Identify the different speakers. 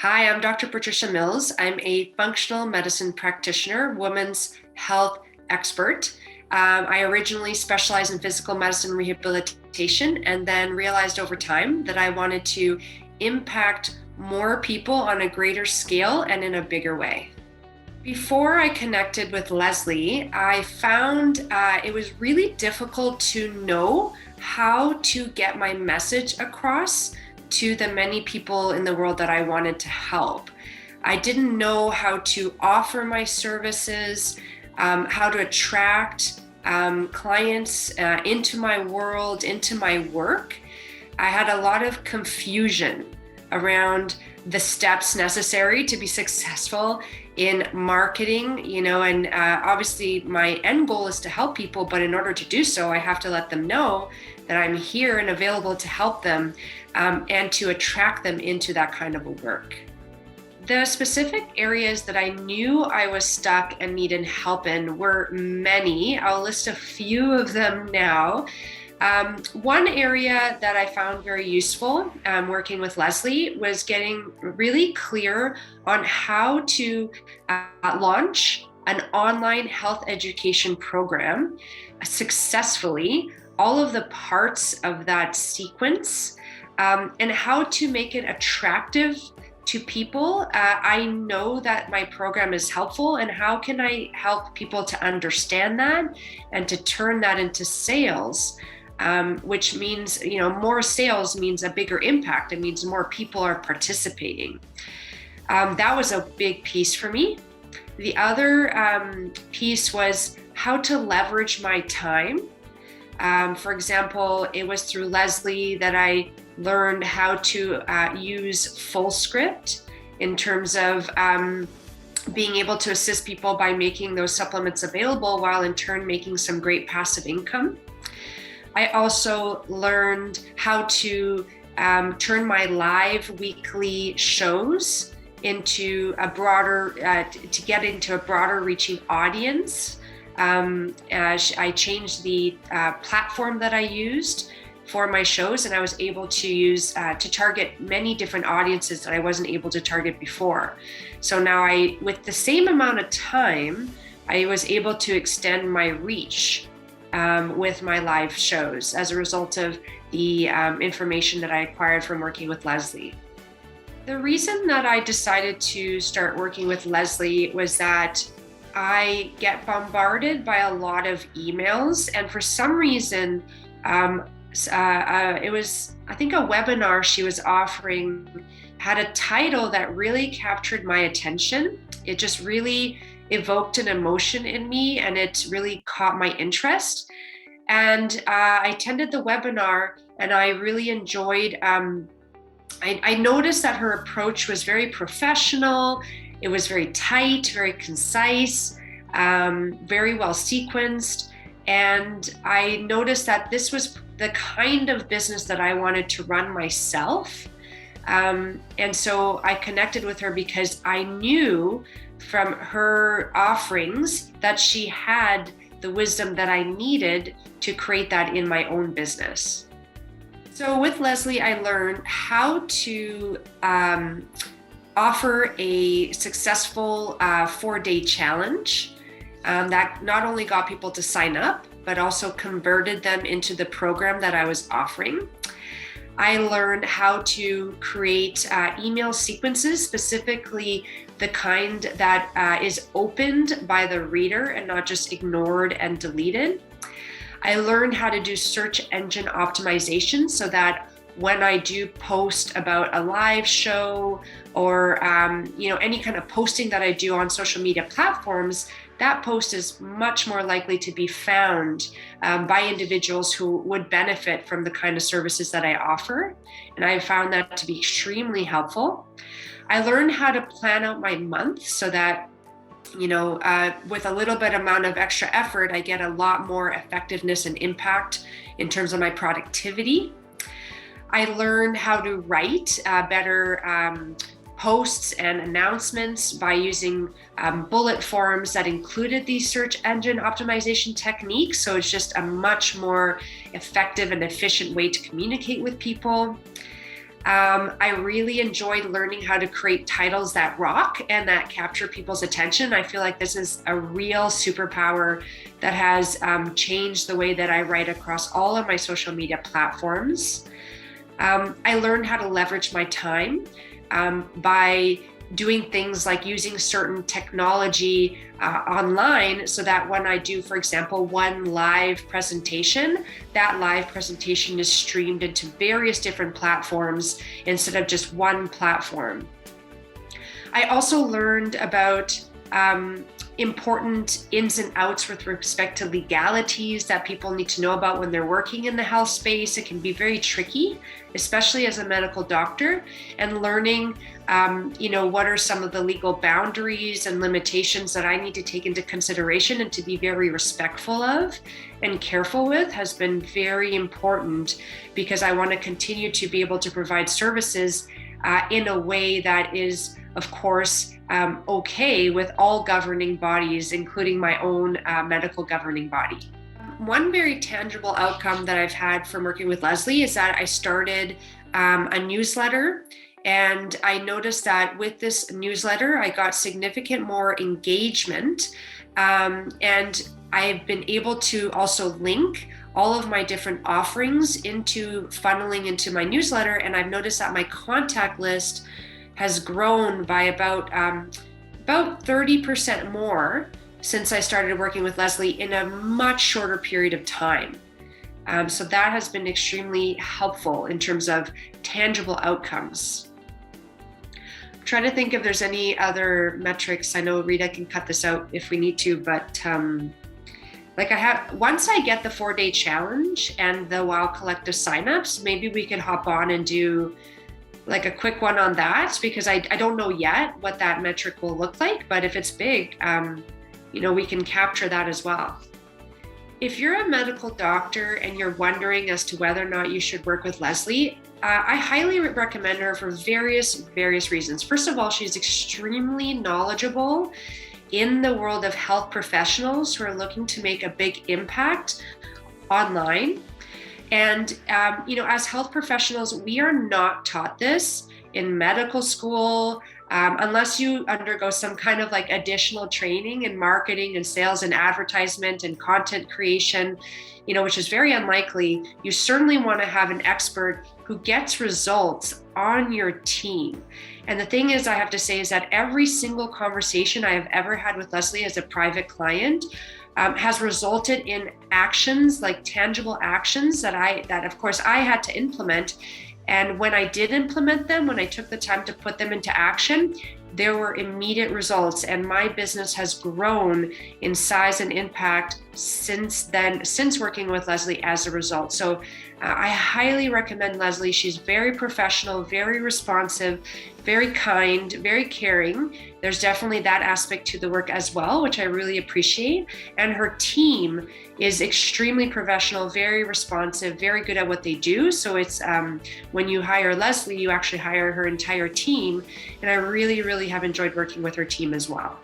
Speaker 1: Hi, I'm Dr. Patricia Mills. I'm a functional medicine practitioner, women's health expert. I originally specialized in physical medicine rehabilitation and then realized over time that I wanted to impact more people on a greater scale and in a bigger way. Before I connected with Lesli, I found it was really difficult to know how to get my message across to the many people in the world that I wanted to help. I didn't know how to offer my services, how to attract clients into my world, into my work. I had a lot of confusion around the steps necessary to be successful in marketing, and obviously my end goal is to help people, but in order to do so, I have to let them know that I'm here and available to help them and to attract them into that kind of a work. The specific areas that I knew I was stuck and needed help in were many. I'll list a few of them now. One area that I found very useful working with Lesli was getting really clear on how to launch an online health education program successfully, all of the parts of that sequence, and how to make it attractive to people. I know that my program is helpful, and how can I help people to understand that and to turn that into sales? Which means, more sales means a bigger impact. It means more people are participating. That was a big piece for me. The other piece was how to leverage my time. For example, it was through Lesli that I learned how to use full script in terms of being able to assist people by making those supplements available while in turn making some great passive income. I also learned how to turn my live weekly shows into a broader, to get into a broader reaching audience. I changed the platform that I used for my shows, and I was able to use to target many different audiences that I wasn't able to target before. So now with the same amount of time, I was able to extend my reach with my live shows as a result of the information that I acquired from working with Lesli. The reason that I decided to start working with Lesli was that I get bombarded by a lot of emails, and for some reason, it was, I think, a webinar she was offering had a title that really captured my attention. It just really evoked an emotion in me, and it really caught my interest. And I attended the webinar, and I really enjoyed, I noticed that her approach was very professional. It was very tight, very concise, very well sequenced. And I noticed that this was the kind of business that I wanted to run myself. And so I connected with her because I knew from her offerings that she had the wisdom that I needed to create that in my own business. So with Lesli, I learned how to offer a successful 4-day challenge that not only got people to sign up, but also converted them into the program that I was offering. I learned how to create email sequences, specifically the kind that is opened by the reader and not just ignored and deleted. I learned how to do search engine optimization so that when I do post about a live show or any kind of posting that I do on social media platforms, that post is much more likely to be found by individuals who would benefit from the kind of services that I offer. And I found that to be extremely helpful. I learned how to plan out my month so that, with a little bit amount of extra effort, I get a lot more effectiveness and impact in terms of my productivity. I learned how to write better posts and announcements by using bullet forms that included these search engine optimization techniques. So it's just a much more effective and efficient way to communicate with people. I really enjoyed learning how to create titles that rock and that capture people's attention. I feel like this is a real superpower that has changed the way that I write across all of my social media platforms. I learned how to leverage my time by doing things like using certain technology online so that when I do, for example, one live presentation, that live presentation is streamed into various different platforms instead of just one platform. I also learned about important ins and outs with respect to legalities that people need to know about when they're working in the health space. It can be very tricky, especially as a medical doctor, and learning, what are some of the legal boundaries and limitations that I need to take into consideration and to be very respectful of and careful with has been very important, because I want to continue to be able to provide services in a way that is, of course, okay with all governing bodies, including my own medical governing body. One very tangible outcome that I've had from working with Lesli is that I started a newsletter, and I noticed that with this newsletter, I got significant more engagement, and I've been able to also link all of my different offerings into funneling into my newsletter, and I've noticed that my contact list has grown by about 30% more since I started working with Lesli in a much shorter period of time. So that has been extremely helpful in terms of tangible outcomes. I'm trying to think if there's any other metrics. I know Rita can cut this out if we need to, but once I get the 4-day challenge and the WOW Collective signups, maybe we can hop on and do like a quick one on that, because I don't know yet what that metric will look like, but if it's big, we can capture that as well. If you're a medical doctor and you're wondering as to whether or not you should work with Lesli, I highly recommend her for various reasons. First of all, she's extremely knowledgeable in the world of health professionals who are looking to make a big impact online. And, as health professionals, we are not taught this in medical school, unless you undergo some kind of like additional training in marketing and sales and advertisement and content creation, which is very unlikely. You certainly want to have an expert who gets results on your team. And the thing is, I have to say, is that every single conversation I have ever had with Lesli as a private client has resulted in actions, like tangible actions that of course I had to implement. And when I did implement them, when I took the time to put them into action, there were immediate results, and my business has grown in size and impact since working with Lesli as a result. So I highly recommend Lesli. She's very professional, very responsive, very kind, very caring. There's definitely that aspect to the work as well, which I really appreciate. And her team is extremely professional, very responsive, very good at what they do. So it's when you hire Lesli, you actually hire her entire team. And I really have enjoyed working with her team as well.